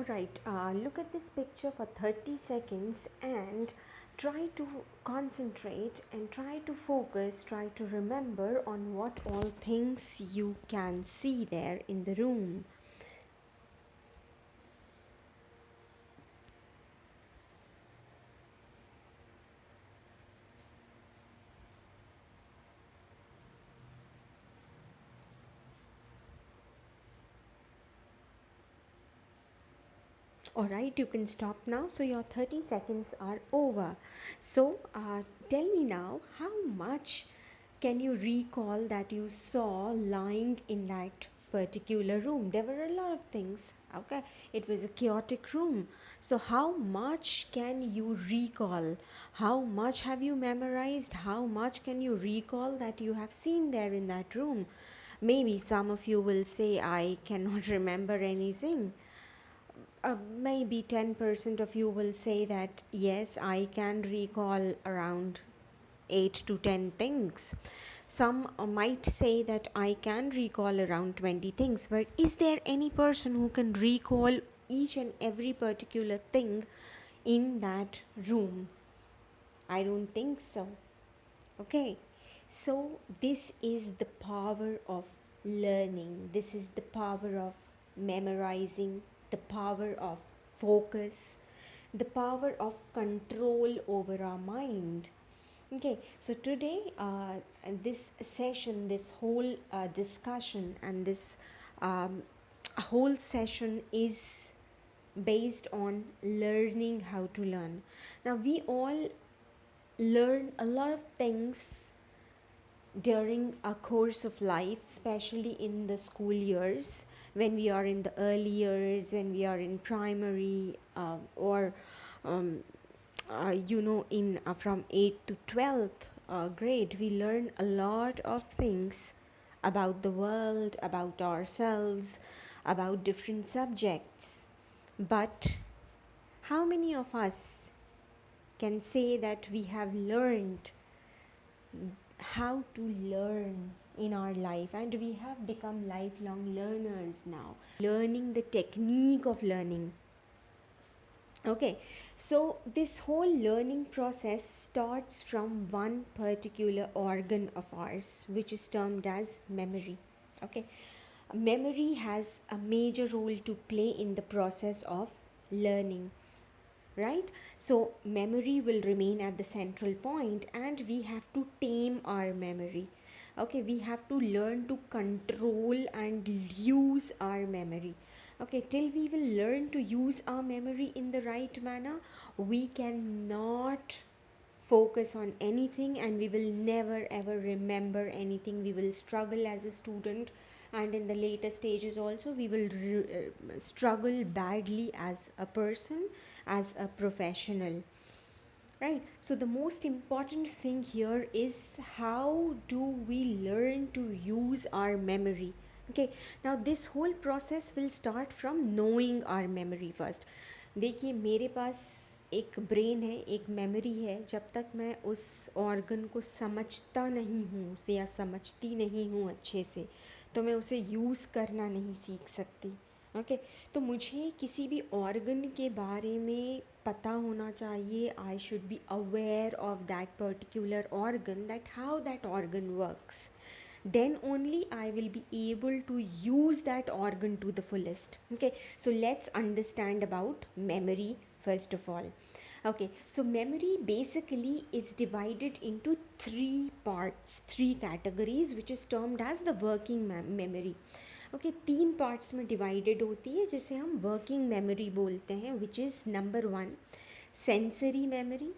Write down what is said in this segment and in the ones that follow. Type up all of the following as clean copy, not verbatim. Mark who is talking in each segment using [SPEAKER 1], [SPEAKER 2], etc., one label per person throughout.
[SPEAKER 1] Alright, look at this picture for 30 seconds and try to concentrate and try to focus, try to remember on what all things you can see there in the room. Alright, you can stop now. So your 30 seconds are over. So tell me now, how much can you recall that you saw lying in that particular room? There were a lot of things. Okay, it was a chaotic room. So how much can you recall? How much have you memorized? How much can you recall that you have seen there in that room? Maybe some of you will say, I cannot remember anything. Maybe 10% of you will say that yes, I can recall around 8 to 10 things. Some might say that I can recall around 20 things, but is there any person who can recall each and every particular thing in that room? I don't think so. Okay, so this is the power of learning, this is the power of memorizing, the power of focus, the power of control over our mind. Okay, so today, this session, this whole discussion, and this whole session is based on learning how to learn. Now, we all learn a lot of things during a course of life, especially in the school years, when we are in the early years, when we are in primary, or in from 8th to 12th grade, we learn a lot of things about the world, about ourselves, about different subjects. But how many of us can say that we have learned how to learn in our life, and we have become lifelong learners now, learning the technique of learning? Okay, so this whole learning process starts from one particular organ of ours, which is termed as memory. Okay, memory has a major role to play in the process of learning, right? So memory will remain at the central point, and we have to tame our memory. Okay, we have to learn to control and use our memory. Okay, till we will learn to use our memory in the right manner, we cannot focus on anything, and we will never ever remember anything. We will struggle as a student, and in the later stages also we will struggle badly as a person, as a professional, right? So the most important thing here is, how do we learn to use our memory? Okay, now this whole process will start from knowing our memory first. देखिए, मेरे पास एक brain है, एक memory है. जब तक मैं उस ऑर्गन को समझता नहीं हूँ या समझती नहीं हूँ अच्छे से, तो मैं उसे यूज़ करना नहीं सीख सकती. ओके, तो मुझे किसी भी ऑर्गन के बारे में पता होना चाहिए. I should be aware of that particular organ, that how that organ works. Then only I will be able to use that organ to the fullest. Okay, so let's understand about memory first of all. Okay, so memory basically is divided into three parts, three categories, which is termed as the working memory. Okay, तीन parts में divided होती है, जिसे हम working memory बोलते हैं, which is number one sensory memory.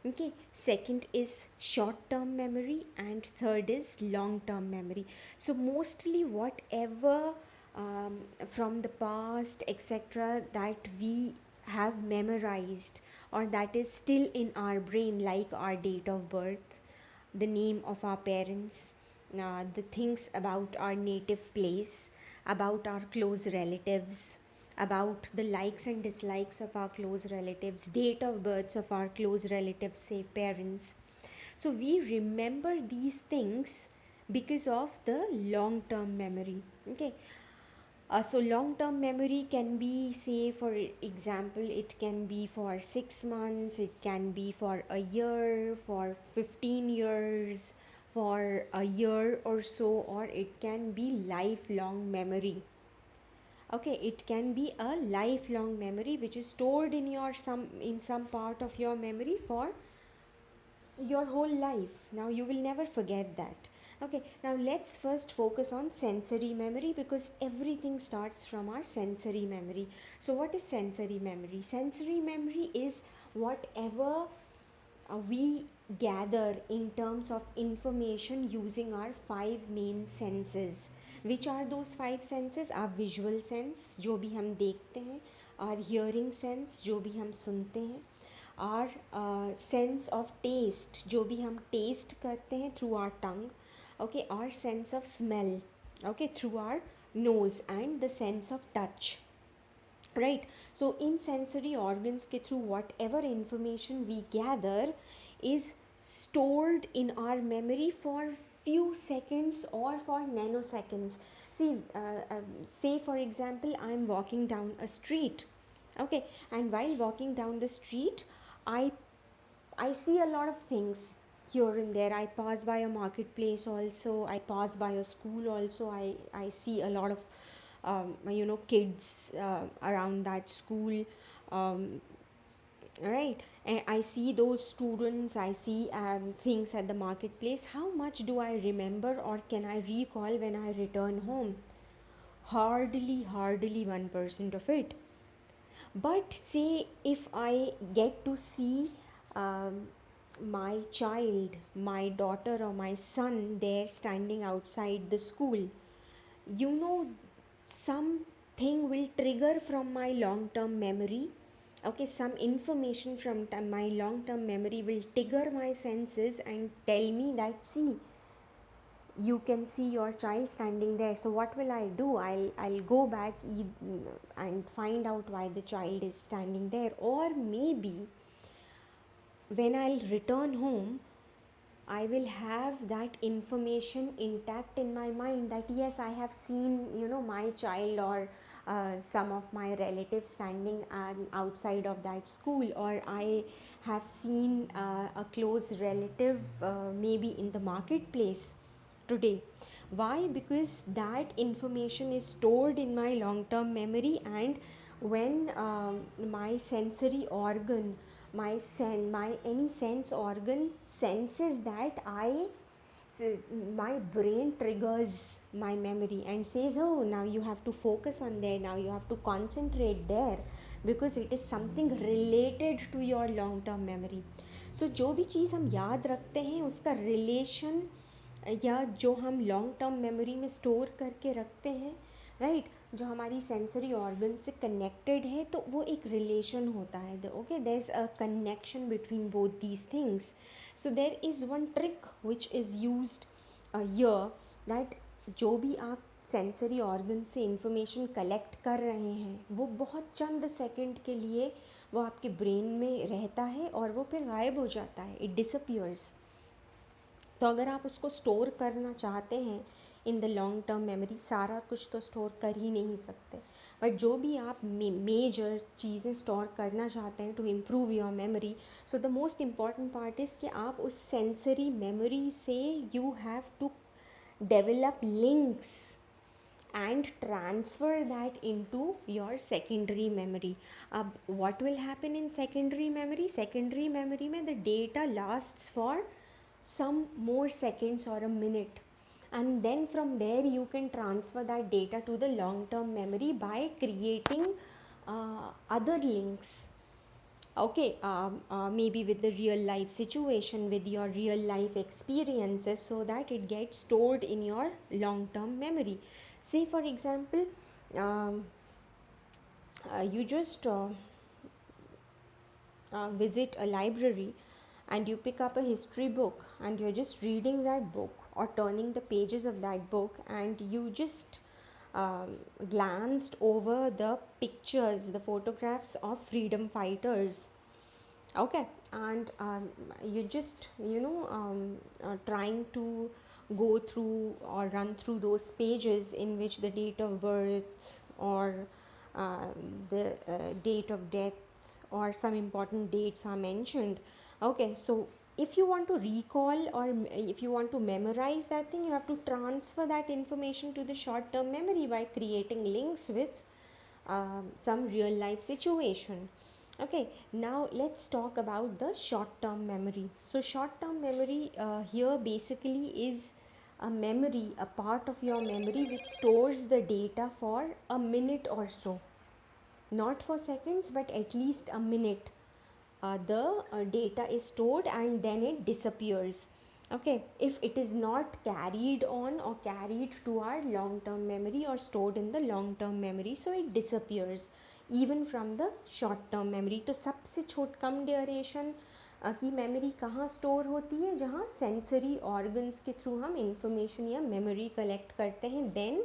[SPEAKER 1] Okay, second is short term memory, and third is long term memory. So mostly whatever from the past etc that we have memorized, or that is still in our brain, like our date of birth, the name of our parents, the things about our native place, about our close relatives, about the likes and dislikes of our close relatives, date of births of our close relatives, say parents. So we remember these things because of the long term memory. Okay, So long term memory can be, say, for example, it can be for 6 months, it can be for a year, for 15 years, for a year or so, or it can be lifelong memory. Okay, it can be a lifelong memory which is stored in your some part of your memory for your whole life. Now you will never forget that. Okay, now let's first focus on sensory memory, because everything starts from our sensory memory. So what is sensory memory? Sensory memory is whatever we gather in terms of information using our five main senses. Which are those five senses? Our visual sense, जो भी हम देखते हैं, our hearing sense, जो भी हम सुनते हैं, our sense of taste, जो भी हम taste करते हैं through our tongue, okay, our sense of smell, okay, through our nose, and the sense of touch, right? So in sensory organs ke through whatever information we gather is stored in our memory for few seconds or for nanoseconds. See, say for example, I am walking down a street, okay, and while walking down the street, i I see a lot of things here and there. I pass by a marketplace also. I pass by a school also. I see a lot of kids around that school. Um, right, and I see those students. I see things at the marketplace. How much do I remember or can I recall when I return home? Hardly 1% of it. But say if I get to see um, my child, my daughter, or my son there standing outside the school, you know, something will trigger from my long term memory. Okay, some information from my long term memory will trigger my senses and tell me that, see, you can see your child standing there. So what will I do? I'll go back and find out why the child is standing there. Or maybe when I'll return home, I will have that information intact in my mind that yes, I have seen, my child or some of my relatives standing outside of that school, or I have seen a close relative maybe in the marketplace today. Why? Because that information is stored in my long term memory, and when my sensory organ, my any sense organ senses that, my brain triggers my memory and says, oh, now you have to focus on there, now you have to concentrate there, because it is something related to your long term memory. So जो भी चीज़ हम याद रखते हैं उसका relation, या जो हम लॉन्ग टर्म मेमोरी में स्टोर करके रखते हैं, राइट, जो हमारी सेंसरी ऑर्गन से कनेक्टेड है, तो वो एक रिलेशन होता है. Okay, there is a connection between both these things. So there is one trick which is used here, that जो भी आप सेंसरी ऑर्गन से इंफॉर्मेशन कलेक्ट कर रहे हैं वो बहुत चंद सेकंड के लिए वो आपके ब्रेन में रहता है और वो फिर गायब हो जाता है, इट डिसअपियर्स. तो अगर आप उसको स्टोर करना चाहते हैं in the long term memory, सारा कुछ तो स्टोर कर ही नहीं सकते, बट जो भी आप मेजर चीज़ें स्टोर करना चाहते हैं to improve your memory, so the most important part is कि आप उस सेंसरी मेमोरी से you have to develop links and transfer that into your secondary memory. What will happen in secondary memory? Secondary memory mein the data lasts for some more seconds or a minute, and then from there you can transfer that data to the long term memory by creating other links. Okay, maybe with the real life situation, with your real life experiences, so that it gets stored in your long term memory. Say for example, um, you just visit a library and you pick up a history book and you're just reading that book or turning the pages of that book, and you just glanced over the pictures, the photographs of freedom fighters. Okay, and you just trying to go through or run through those pages in which the date of birth, or uh, the date of death, or some important dates are mentioned. Okay, so if you want to recall or if you want to memorize that thing, you have to transfer that information to the short term memory by creating links with some real life situation. Okay, now let's talk about the short term memory. So short term memory here basically is a memory, a part of your memory which stores the data for a minute or so, not for seconds but at least a minute. The data is stored and then it disappears. Okay, if it is not carried on or carried to our long term memory or stored in the long term memory, so it disappears even from the short term memory. तो सबसे कम duration की memory कहाँ store होती है, जहाँ sensory organs के through हम information या मेमोरी कलेक्ट करते हैं, then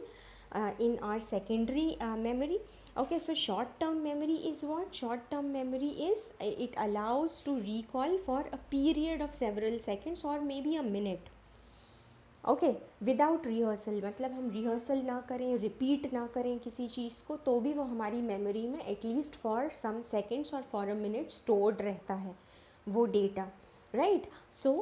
[SPEAKER 1] in our secondary memory. Okay, so short term memory is what? Short term memory is it allows to recall for a period of several seconds or maybe a minute. Okay, without rehearsal, मतलब हम rehearsal ना करें, repeat ना करें किसी चीज़ को, तो भी वो हमारी मेमोरी में एटलीस्ट फॉर सम सेकेंड्स और फॉर अ मिनट स्टोर्ड रहता है वो data, right. So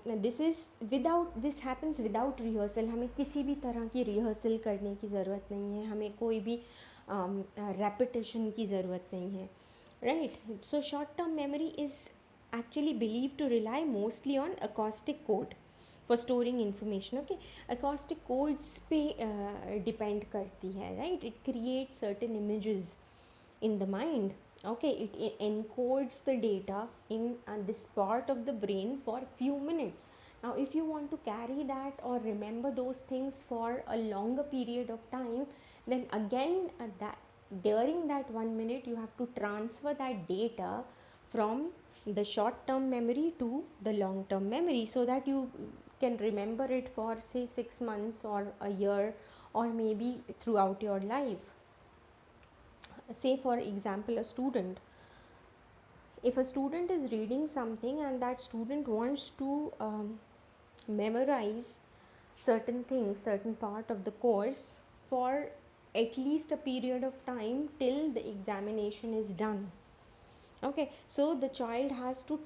[SPEAKER 1] this is without, this happens without rehearsal. हमें किसी भी तरह की रिहर्सल करने की ज़रूरत नहीं है, हमें कोई भी रेपिटेशन की ज़रूरत नहीं है, right. So short term memory is actually believed to rely mostly on acoustic code for storing information. Okay, acoustic codes पे depend करती है, right. It creates certain images in the mind. Okay, it encodes the data in this part of the brain for few minutes. Now if you want to carry that or remember those things for a longer period of time, then again that during that 1 minute you have to transfer that data from the short term memory to the long term memory, so that you can remember it for say 6 months or a year or maybe throughout your life. Say for example, a student, if a student is reading something and that student wants to memorize certain things, certain part of the course for at least a period of time till the examination is done. Okay, so the child has to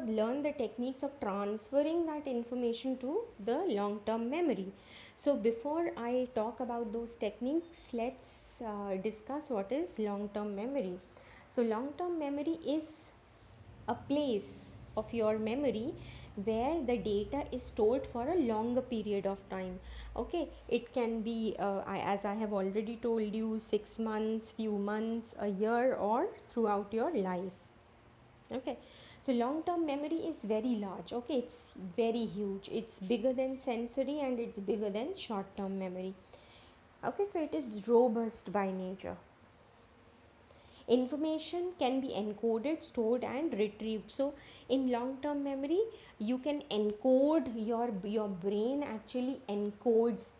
[SPEAKER 1] learn the techniques of transferring that information to the long term memory. So before I talk about those techniques, let's discuss what is long term memory. So long term memory is a place of your memory where the data is stored for a longer period of time. Okay, it can be as I have already told you, 6 months, few months, a year, or throughout your life. Okay, so long term memory is very large. Okay, it's very huge, it's bigger than sensory and it's bigger than short term memory. Okay, so it is robust by nature. Information can be encoded, stored and retrieved. So in long term memory you can encode, your brain actually encodes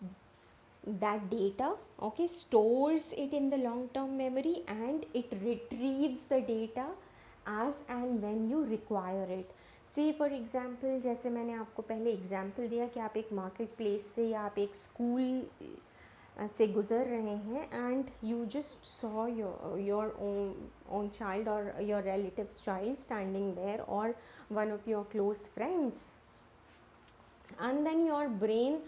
[SPEAKER 1] that data. Okay, stores it in the long term memory and it retrieves the data as and when you require it. Say for example, जैसे मैंने आपको पहले example दिया कि आप एक market place से या आप एक स्कूल से गुज़र रहे हैं and you just saw your own child or your relative's child standing there or one of your close friends, and then your brain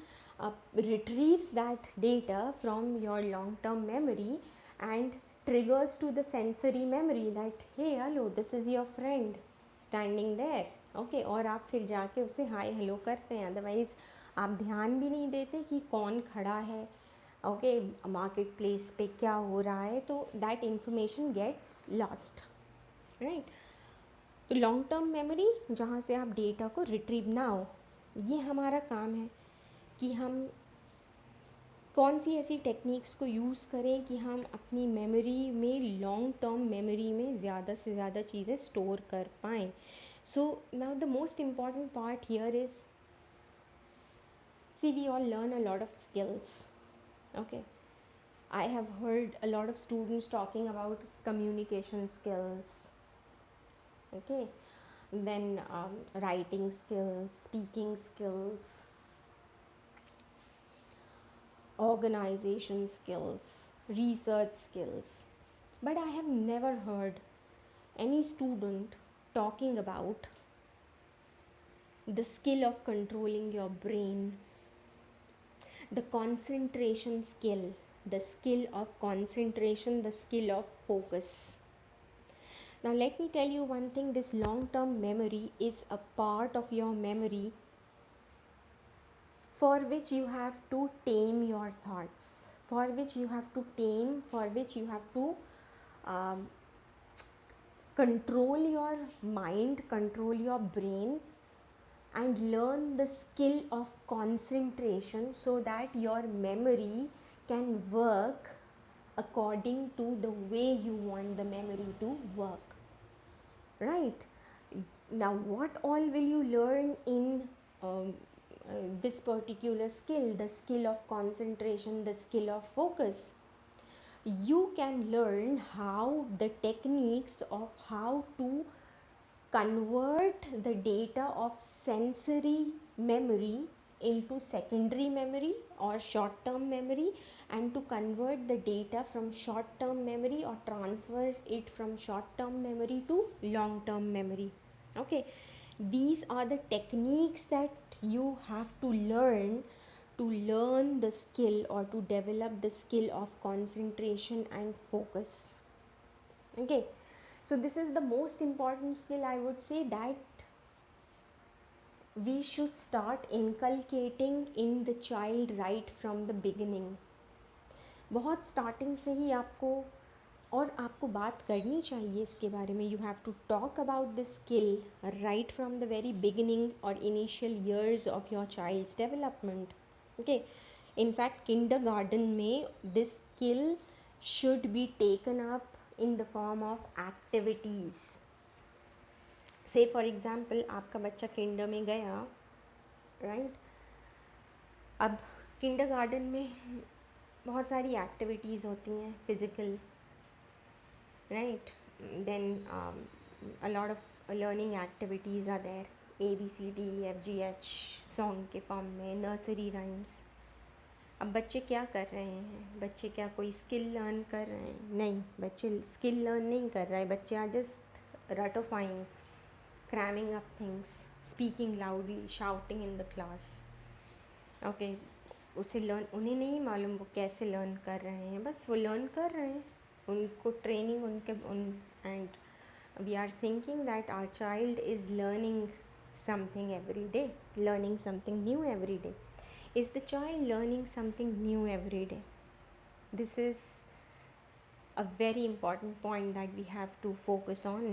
[SPEAKER 1] retrieves that data from your long term memory and triggers to the sensory memory that hey hello, this is your friend standing there. Okay, और आप फिर जाके उसे hi hello करते हैं, otherwise आप ध्यान भी नहीं देते कि कौन खड़ा है, ओके, मार्केट प्लेस पे क्या हो रहा है, तो that information gets lost, right. तो लॉन्ग टर्म मेमोरी जहाँ से आप डेटा को रिट्रीव ना हो, ये हमारा काम है कि हम कौन सी ऐसी टेक्निक्स को यूज़ करें कि हम अपनी मेमोरी में, लॉन्ग टर्म मेमोरी में ज़्यादा से ज़्यादा चीज़ें स्टोर कर पाएँ. So now the most important part here is, see we all learn a lot of skills. Okay, I have heard a lot of students talking about communication skills. Okay, then writing skills, speaking skills, organization skills, research skills. But I have never heard any student talking about the skill of controlling your brain, the concentration skill, the skill of concentration, the skill of focus. Now, let me tell you one thing, this long term memory is a part of your memory for which you have to tame your thoughts, for which you have to tame, for which you have to um, control your mind, control your brain, and learn the skill of concentration so that your memory can work according to the way you want the memory to work. Right? Now, what all will you learn in this particular skill, the skill of concentration, the skill of focus? You can learn how the techniques of how to convert the data of sensory memory into secondary memory or short term memory, and to convert the data from short term memory or transfer it from short term memory to long term memory. Okay, these are the techniques that you have to learn the skill or to develop the skill of concentration and focus. Okay, so this is the most important skill, I would say, that we should start inculcating in the child right from the beginning. बहुत starting से ही आपको और आपको बात करनी चाहिए इसके बारे में. You have to talk about this skill right from the very beginning और initial years of your child's development. Okay, in fact kindergarten में this skill should be taken up in the form of activities. Say for example, आपका बच्चा Kinder में गया, right. अब kindergarten में बहुत सारी एक्टिविटीज़ होती हैं physical, right. Then a lot of learning activities are there, ABCDEFGH song के फॉर्म में, नर्सरी राइम्स. अब बच्चे क्या कर रहे हैं? बच्चे क्या कोई स्किल लर्न कर रहे हैं? नहीं, बच्चे स्किल लर्न नहीं कर रहे हैं. बच्चे आर जस्ट रटोफाइंग, cramming up things, speaking loudly, shouting in the class. Okay, उसे लर्न, उन्हें नहीं मालूम वो कैसे लर्न कर रहे हैं, बस वो लर्न कर रहे हैं. उनको ट्रेनिंग उनके and we are thinking that our child is learning something every day, learning something new every day. Is the child learning something new every day? This is a very important point that we have to focus on.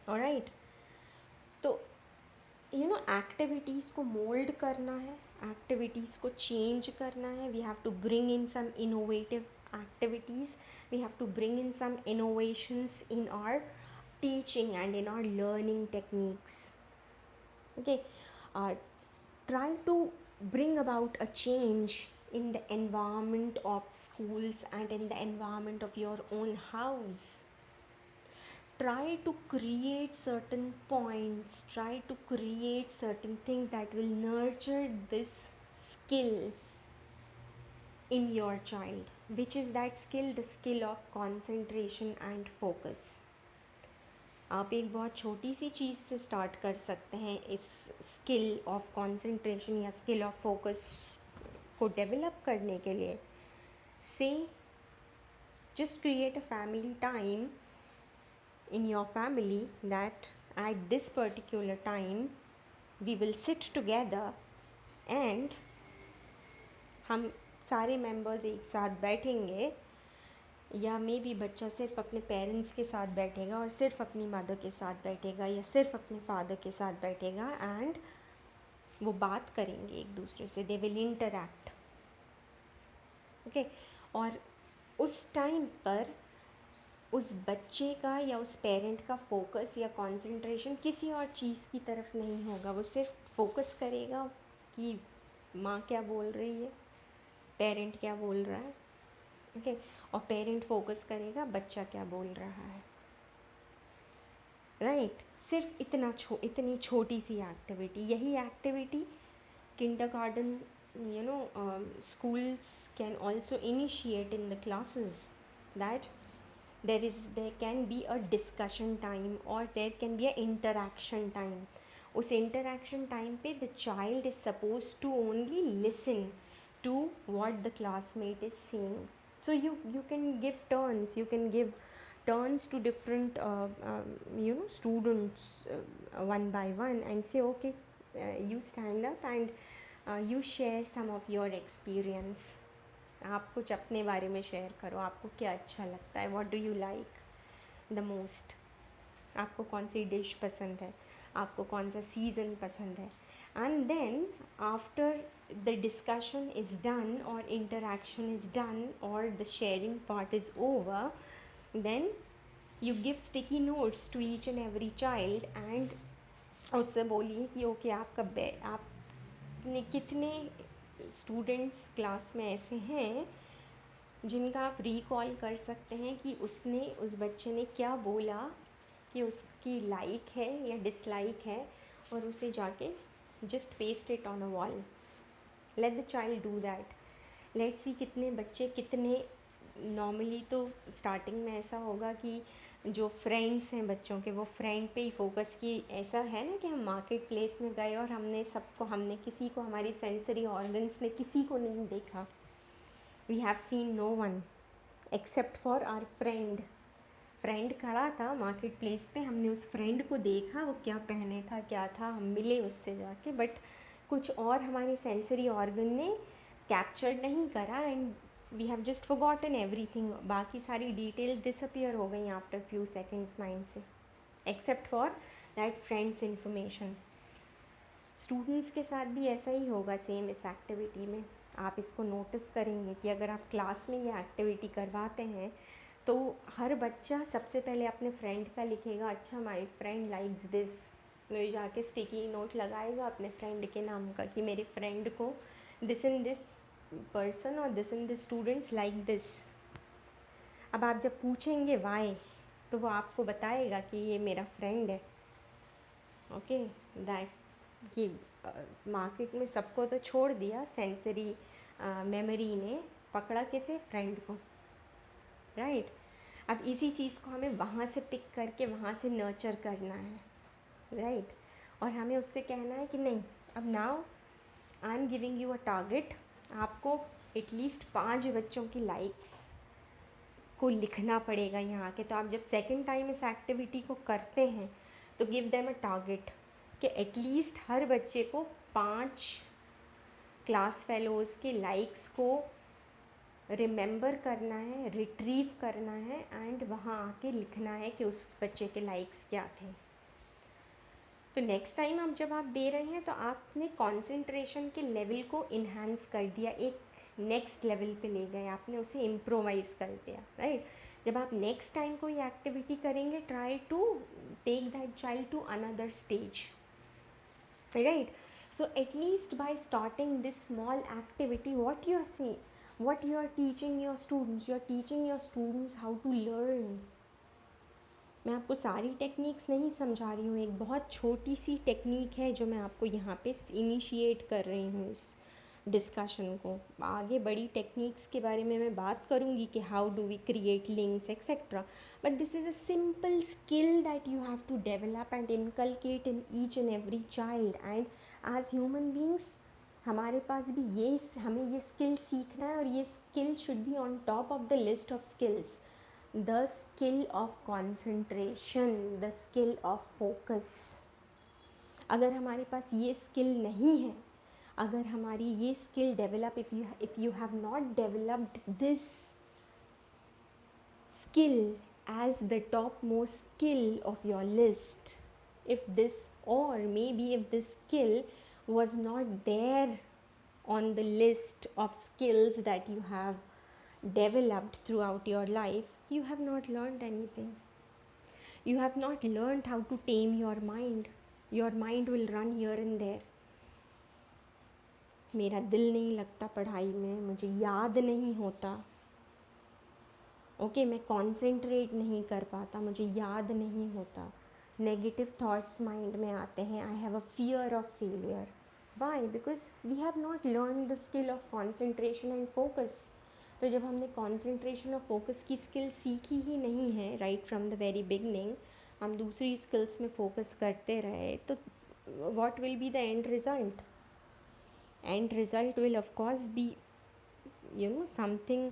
[SPEAKER 1] Alright, तो activities को mould करना है, activities को change करना है. We have to bring in some innovative activities, we have to bring in some innovations in our teaching and in our learning techniques. Okay, try to bring about a change in the environment of schools and in the environment of your own house. Try to create certain points, try to create certain things that will nurture this skill in your child. Which is that skill? The skill of concentration and focus. आप एक बहुत छोटी सी चीज़ से start कर सकते हैं इस skill of concentration या स्किल ऑफ फोकस को डेवलप करने के लिए. से just create a family time in your family that at this particular time we will sit together and हम सारे मेंबर्स एक साथ बैठेंगे, या मे बी बच्चा सिर्फ अपने पेरेंट्स के साथ बैठेगा और सिर्फ अपनी मदर के साथ बैठेगा या सिर्फ अपने फादर के साथ बैठेगा, एंड वो बात करेंगे एक दूसरे से, दे विल इंटरैक्ट. ओके, और उस टाइम पर उस बच्चे का या उस पेरेंट का फोकस या कंसंट्रेशन किसी और चीज़ की तरफ नहीं होगा. वो सिर्फ फोकस करेगा कि माँ क्या बोल रही है, पेरेंट क्या बोल रहा है. ओके, और पेरेंट फोकस करेगा बच्चा क्या बोल रहा है. राइट, सिर्फ इतनी छोटी सी एक्टिविटी, यही activity kindergarten schools can also initiate in the classes that there can be a discussion time or there can be a interaction time. उस interaction time पे the child is supposed to only listen to what the classmate is saying. So you can give turns, you can give turns to different students, one by one, and say, okay, you stand up and you share some of your experience. आप कुछ अपने बारे में share करो, आपको क्या अच्छा लगता है, what do you like the most, आपको कौन सी डिश पसंद है, आपको कौन सा सीज़न पसंद है. And then after the discussion is done और इंटरेक्शन इज़ डन और the sharing part is over, then you give sticky notes to each and every child and उससे बोलिए कि ओके आपने कितने स्टूडेंट्स क्लास में ऐसे हैं जिनका आप रिकॉल कर सकते हैं कि उसने उस बच्चे ने क्या बोला, कि उसकी लाइक है या डिसलाइक है, और उसे जाके just paste it on a wall. Let the child do that. Let's see कितने बच्चे, कितने, नॉर्मली तो स्टार्टिंग में ऐसा होगा कि जो फ्रेंड्स हैं बच्चों के वो फ्रेंड पे ही फोकस की. ऐसा है ना कि हम मार्केट प्लेस में गए और हमने किसी को, हमारी सेंसरी ऑर्गन्स ने किसी को नहीं देखा. We have seen no one except for our friend खड़ा था मार्केट प्लेस पे, हमने उस फ्रेंड को देखा, वो क्या पहने था, क्या था, हम मिले उससे जाके, बट कुछ और हमारे सेंसरी ऑर्गन ने कैप्चर नहीं करा and we have just forgotten everything. बाकी सारी डिटेल्स डिसअपियर हो गई आफ्टर फ्यू सेकेंड्स माइंड से, except for that friend's information. Students के साथ भी ऐसा ही होगा सेम इस एक्टिविटी में. आप इसको नोटिस करेंगे कि अगर आप क्लास में ये एक्टिविटी करवाते हैं तो हर बच्चा सबसे पहले अपने फ्रेंड का लिखेगा, अच्छा माय फ्रेंड लाइक्स दिस, तो जाके स्टिकी नोट लगाएगा अपने फ्रेंड के नाम का कि मेरे फ्रेंड को दिस इन दिस पर्सन और this in this students like this. अब आप जब पूछेंगे वाई, तो वो आपको बताएगा कि ये मेरा फ्रेंड है. ओके, दैट कि मार्केट में सबको तो छोड़ दिया, सेंसरी मेमोरी ने पकड़ा किसे, फ्रेंड को, राइट. अब इसी चीज़ को हमें वहाँ से पिक करके वहाँ से नर्चर करना है, राइट. और हमें उससे कहना है कि नहीं, अब now I am giving you a target, आपको एटलीस्ट 5 बच्चों की लाइक्स को लिखना पड़ेगा यहाँ के. तो आप जब सेकेंड टाइम इस एक्टिविटी को करते हैं तो गिव देम अ टारगेट कि एटलीस्ट हर बच्चे को 5 क्लास फेलोज़ के लाइक्स को रिमेंबर करना है, रिट्रीव करना है एंड वहाँ आके लिखना है कि उस बच्चे के लाइक्स क्या थे. तो नेक्स्ट टाइम जब आप दे रहे हैं तो आपने कंसंट्रेशन के लेवल को इन्हांस कर दिया, एक नेक्स्ट लेवल पे ले गए, आपने उसे इम्प्रोवाइज़ कर दिया, राइट. जब आप नेक्स्ट टाइम कोई एक्टिविटी करेंगे, try to take that child to another stage, right. So at least by starting this small activity, what you are teaching your students how to learn. मैं आपको सारी टेक्निक्स नहीं समझा रही हूँ, एक बहुत छोटी सी टेक्निक है जो मैं आपको यहाँ पे इनिशिएट कर रही हूँ इस डिस्कशन को. आगे बड़ी टेक्निक्स के बारे में मैं बात करूँगी कि how do we create links etcetera, but this is a simple skill that you have to develop and inculcate in each and every child. And as human beings हमारे पास भी हमें ये स्किल सीखना है, और ये skill should be on top of the list of skills. The skill of concentration, the skill of focus. अगर हमारे पास ये स्किल नहीं है, अगर हमारी ये skill develop, if you have not developed this skill as the topmost skill of your list, if this skill was not there on the list of skills that you have developed throughout your life, you have not learned anything. You have not learned how to tame your mind. Your mind will run here and there. मेरा दिल नहीं लगता पढ़ाई में, मुझे याद नहीं होता, ओके, मैं कॉन्सेंट्रेट नहीं कर पाता, मुझे याद नहीं होता. नेगेटिव थॉट्स माइंड में आते हैं. I have a fear of failure, why, because we have not learn the skill of concentration and focus. तो जब हमने कॉन्सेंट्रेशन और फोकस की स्किल सीखी ही नहीं है right from the very beginning, हम दूसरी स्किल्स में फोकस करते रहे, तो what will be the end result? End result will of course be, something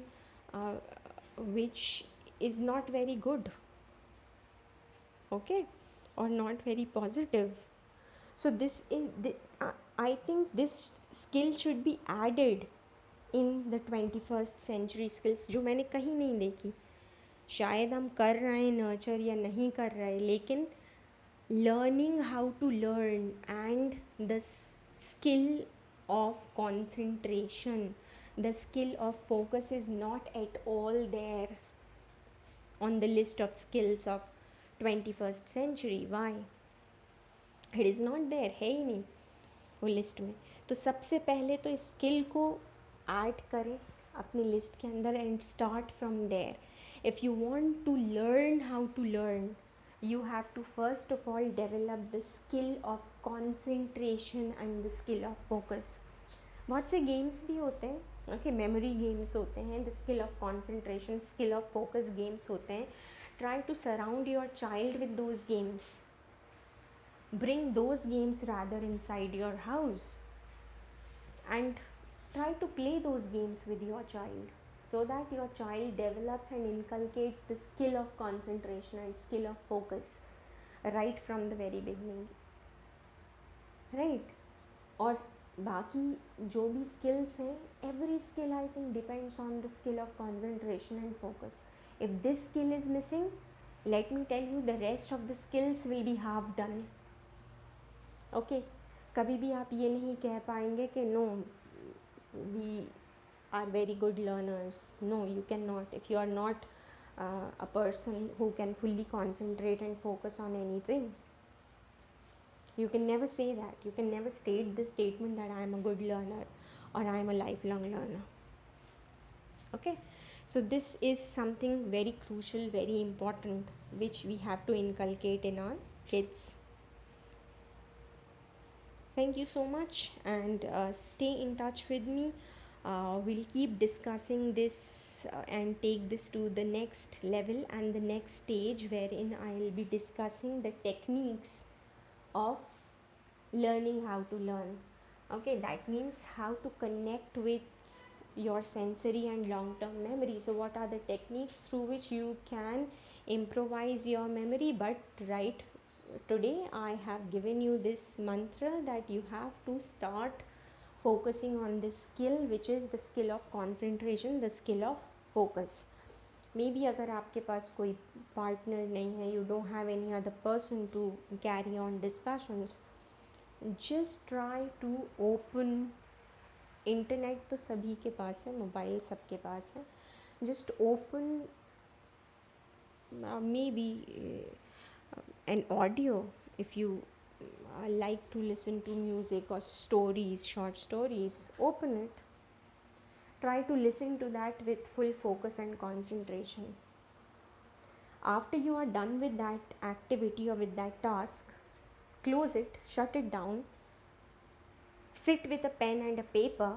[SPEAKER 1] uh, which is not very good, okay, or not very positive. So this is I think this skill should be added in the 21st century skills, जो मैंने कहीं नहीं देखी. शायद हम कर रहे हैं नर्चर या नहीं कर रहे, लेकिन learning how to learn and the skill of concentration, the skill of focus is not at all there on the list of skills of 21st century. Why? It is not there, है ही नहीं वो list में. तो सबसे पहले तो इस skill को ऐड करें अपनी लिस्ट के अंदर and start from there. If you want to learn how to learn, you have to first of all develop the skill of concentration and the skill of focus. बहुत से games भी होते हैं, okay, memory games होते हैं, the skill of concentration, skill of focus games होते हैं. Try to surround your child with those games. Bring those games rather inside your house and try to play those games with your child, so that your child develops and inculcates the skill of concentration and skill of focus right from the very beginning, right? और बाकी जो भी skills हैं, every skill I think depends on the skill of concentration and focus. If this skill is missing, let me tell you, the rest of the skills will be half done. Okay, कभी भी आप ये नहीं कह पाएंगे कि no we are very good learners. No, you can not. If you are not a person who can fully concentrate and focus on anything, you can never say that. You can never state the statement that I am a good learner or I am a lifelong learner. Okay, so this is something very crucial, very important, which we have to inculcate in our kids. Thank you so much, and stay in touch with me. We'll keep discussing this and take this to the next level and the next stage, wherein I'll be discussing the techniques of learning how to learn. Okay, that means how to connect with your sensory and long-term memory. So what are the techniques through which you can improvise your memory? But right today I have given you this mantra that you have to start focusing on this skill, which is the skill of concentration, the skill of focus. Maybe अगर आपके पास कोई partner नहीं है, you don't have any other person to carry on discussions, just try to open internet. तो सभी के पास है, mobile सबके पास है. Just open may be an audio if you like to listen to music or stories, short stories. Open it, try to listen to that with full focus and concentration. After you are done with that activity or with that task, close it, shut it down, sit with a pen and a paper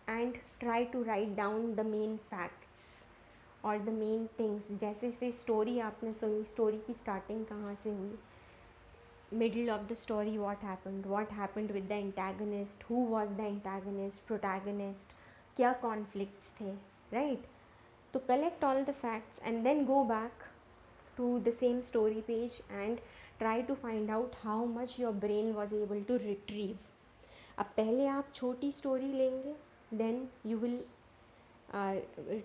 [SPEAKER 1] and try to write down the main facts और the main things. जैसे से story आपने सुनी, story की starting कहाँ से हुई, middle of the story what happened with the antagonist, who was the antagonist, protagonist, क्या कॉन्फ्लिक्ट्स थे, राइट? तो collect all the facts and then go back to the same story page and try to find out how much your brain was able to retrieve. अब पहले आप छोटी story लेंगे, then you will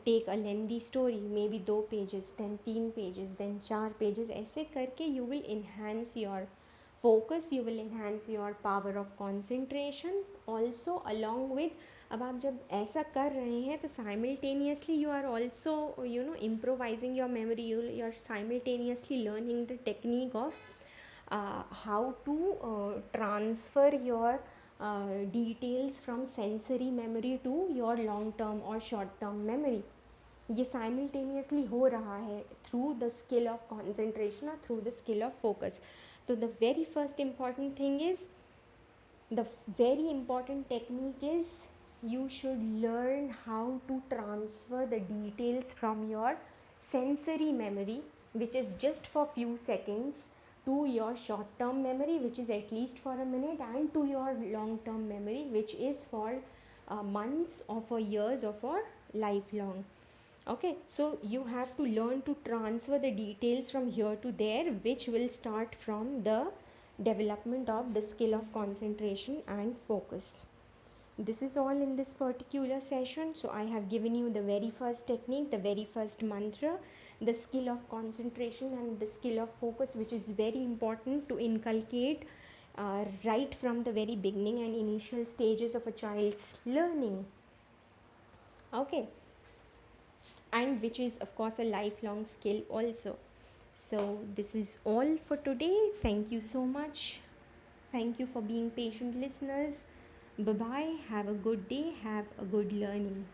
[SPEAKER 1] take a lengthy story, maybe 2 pages, then 3 pages, then 4 pages. ऐसे करके you will enhance your focus, you will enhance your power of concentration also. Along with, अब आप जब ऐसा कर रहे हैं तो simultaneously you are also improvising your memory. You are simultaneously learning the technique of how to transfer your details from sensory memory to your long term or short term memory. ये simultaneously हो रहा है through the skill of concentration or through the skill of focus. So the very first important thing is The very important technique is you should learn how to transfer the details from your sensory memory, which is just for few seconds, to your short term memory, which is at least for a minute, and to your long term memory, which is for months or for years or for lifelong. Okay, so you have to learn to transfer the details from here to there, which will start from the development of the skill of concentration and focus. This is all in this particular session. So I have given you the very first technique, the very first mantra, the skill of concentration and the skill of focus, which is very important to inculcate right from the very beginning and initial stages of a child's learning. Okay, and which is of course a lifelong skill also. So this is all for today. Thank you so much. Thank you for being patient listeners. Bye bye. Have a good day. Have a good learning.